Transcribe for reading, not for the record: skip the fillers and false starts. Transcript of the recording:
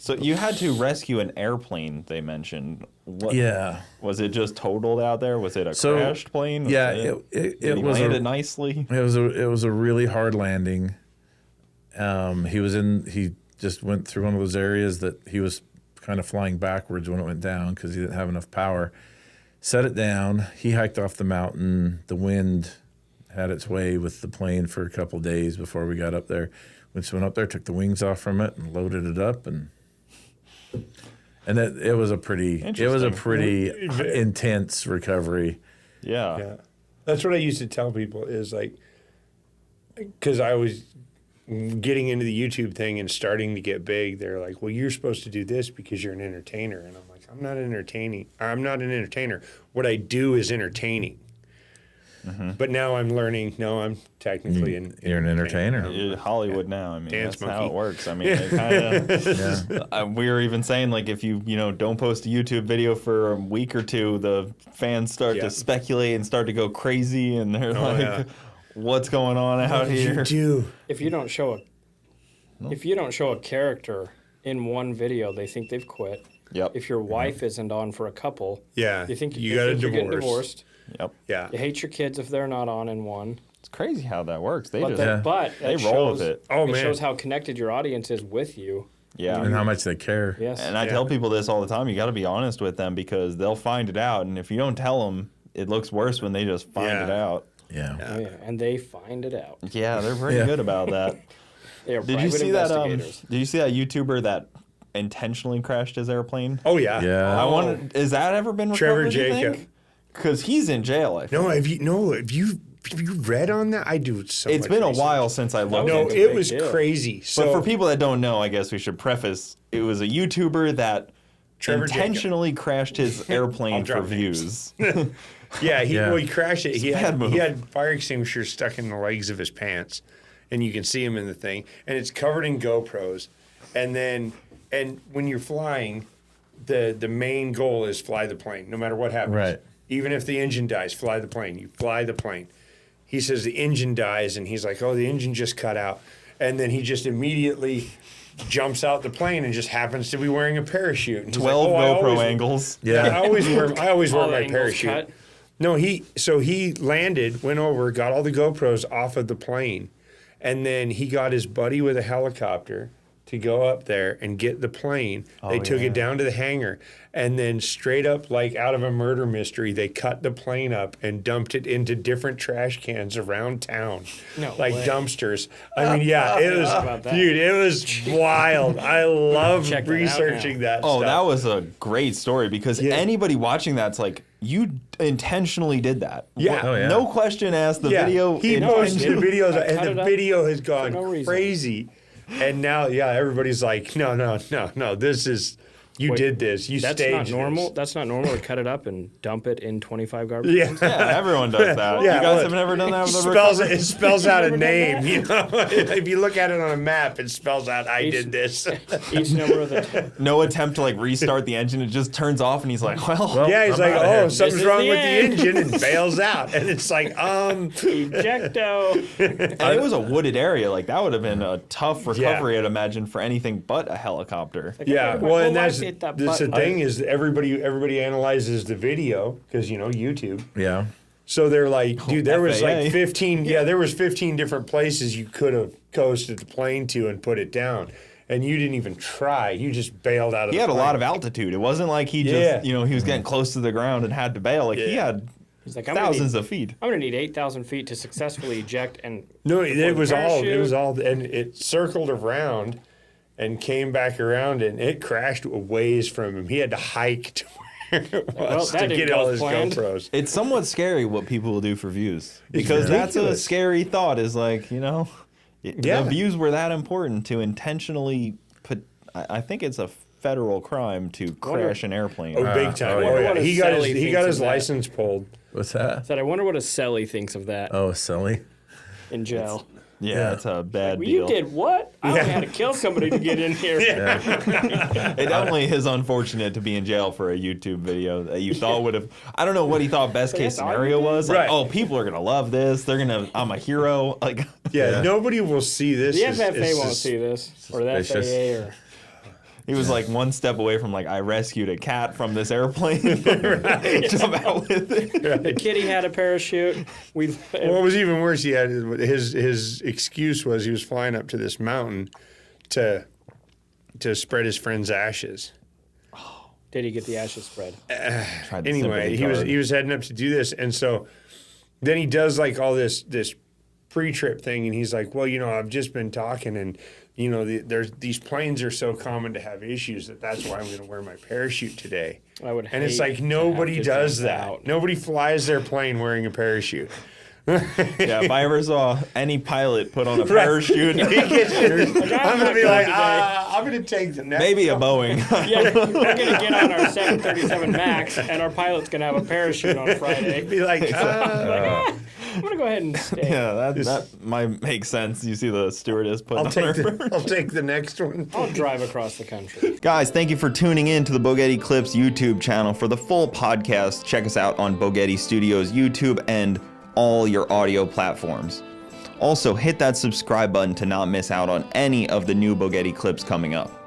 So you had to rescue an airplane, they mentioned. Yeah. Was it just totaled out there? Was it a crashed plane? Yeah, it was landed nicely. It was a really hard landing. He just went through one of those areas that he was kind of flying backwards when it went down because he didn't have enough power. Set it down. He hiked off the mountain. The wind had its way with the plane for a couple days before we got up there. We just went up there, took the wings off from it, and loaded it up, and it was a pretty intense recovery. Yeah. That's what I used to tell people is like, because I was getting into the YouTube thing and starting to get big. They're like, well, you're supposed to do this because you're an entertainer. And I'm like, I'm not an entertainer. What I do is entertaining. Mm-hmm. But now I'm learning, no, I'm technically you're an entertainer. You're Hollywood now. I mean, Dance that's monkey. how it works. I mean, it kind of. We were even saying, like, if you don't post a YouTube video for a week or two, the fans start to speculate and start to go crazy, and they're what's going on out here? If you don't show a character in one video, they think they've quit. Yep. If your wife isn't on for a couple, you think you're getting divorced. Yep. Yeah. You hate your kids if they're not on in one. It's crazy how that works. They But roll shows, with it. It shows how connected your audience is with you. Yeah. And how much they care. Yes. And I tell people this all the time. You got to be honest with them because they'll find it out. And if you don't tell them, it looks worse when they just find it out. Yeah. Oh, yeah. And they find it out. Yeah, they're pretty good about that. They are Did you see that? Did you see that YouTuber that intentionally crashed his airplane? Oh yeah. Yeah. I wonder, has that ever been recovered? Trevor Jacob. Because he's in jail. I think. Have you read on that? I do so. It's much been a research. while since I looked. No, into it it. was crazy. So But for people that don't know, I guess we should preface: it was a YouTuber that Trevor intentionally crashed his airplane for drop names. views. He crashed it. He bad move. had fire extinguishers stuck in the legs of his pants, and you can see him in the thing. And it's covered in GoPros. And when you're flying, the main goal is fly the plane, no matter what happens. Right. Even if the engine dies, fly the plane. You fly the plane. He says the engine dies, and he's like, oh, the engine just cut out. And then he just immediately jumps out the plane and just happens to be wearing a parachute. And he's 12 like, GoPro angles. Yeah. I always wear All my angles parachute. cut. No, he landed, went over, got all the GoPros off of the plane, and then he got his buddy with a helicopter to go up there and get the plane. They took it down to the hangar, and then straight up, like out of a murder mystery, they cut the plane up and dumped it into different trash cans around town, like dumpsters. I mean, it was, dude, it was wild. I love researching that Oh, stuff. that was a great story because anybody watching that's like, you intentionally did that. Yeah. Oh, yeah. No question asked. The video. He posted videos, cut and it the up video has gone no reason. crazy. And now, everybody's like, no, this is, did this. You That's staged not normal. this. That's not normal to cut it up and dump it in 25 garbage. Yeah. Yeah, everyone does that. Yeah, You guys well, have never done that with the It spells out a name, you know. If you look at it on a map, it spells out, I did this. Each number of the No attempt to like restart the engine. It just turns off, and he's like, "Well, Yeah, he's I'm like, outta here. something's This is wrong the with end. the engine, and bails out. And it's like, ejecto. And it was a wooded area. Like that would have been a tough recovery, I'd imagine, for anything but a helicopter. yeah. My Well, and whole that's life hit that the button. thing is everybody analyzes the video because YouTube. Yeah. So they're like, dude, there was FAA. like 15. Yeah, there was 15 different places you could have coasted the plane to and put it down, and you didn't even try. You just bailed out of. He the had a plane. lot of altitude. It wasn't like he just, he was getting close to the ground and had to bail. Like he had He's like, thousands of feet. I'm gonna need 8,000 feet to successfully eject and. No, before it the was parachute. all, and it circled around, and came back around, and it crashed a ways from him. He had to hike to where it was that to didn't get go all as his planned. GoPros. It's somewhat scary what people will do for views because that's a ridiculous. scary thought. Is like the Yeah. views were that important to intentionally put. I think it's a federal crime to crash an airplane. Oh, big time! oh, Oh, yeah. yeah. What a He got Sally he got thinks his of that. license pulled. What's that? Said, I wonder what a Selly thinks of that Oh, silly. in jail. Yeah, it's a bad Well, deal. you did what? I only had to kill somebody to get in here. It definitely is unfortunate to be in jail for a YouTube video that you thought would have. I don't know what he thought best case That's all scenario you did? was. Like, Right. oh, people are gonna love this. They're gonna. I'm a hero. Like, Yeah, nobody will see this. The It's FFA won't just- see this, or the Suspicious. FAA, or He was like one step away from like, I rescued a cat from this airplane. Jump out with it. The kitty had a parachute. What was even worse, he had his excuse was he was flying up to this mountain to spread his friend's ashes. Did he get the ashes spread? Anyway, he was heading up to do this, and so then he does like all this pre-trip thing, and he's like, well, I've just been talking, and there's these planes are so common to have issues that's why I'm going to wear my parachute today. And it's like nobody does that. Nobody flies their plane wearing a parachute. Yeah, if I ever saw any pilot put on a parachute, I'm gonna be like, I'm gonna take the next. Maybe a Boeing. Yeah, we're gonna get on our 737 Max, and our pilot's gonna have a parachute on Friday. Be like, I'm gonna go ahead and stay. Yeah, that might make sense. You see the stewardess put on her. I'll take the next one. I'll drive across the country. Guys, thank you for tuning in to the Bogetti Clips YouTube channel. For the full podcast, check us out on Bogetti Studios YouTube and all your audio platforms. Also, hit that subscribe button to not miss out on any of the new Bogetti clips coming up.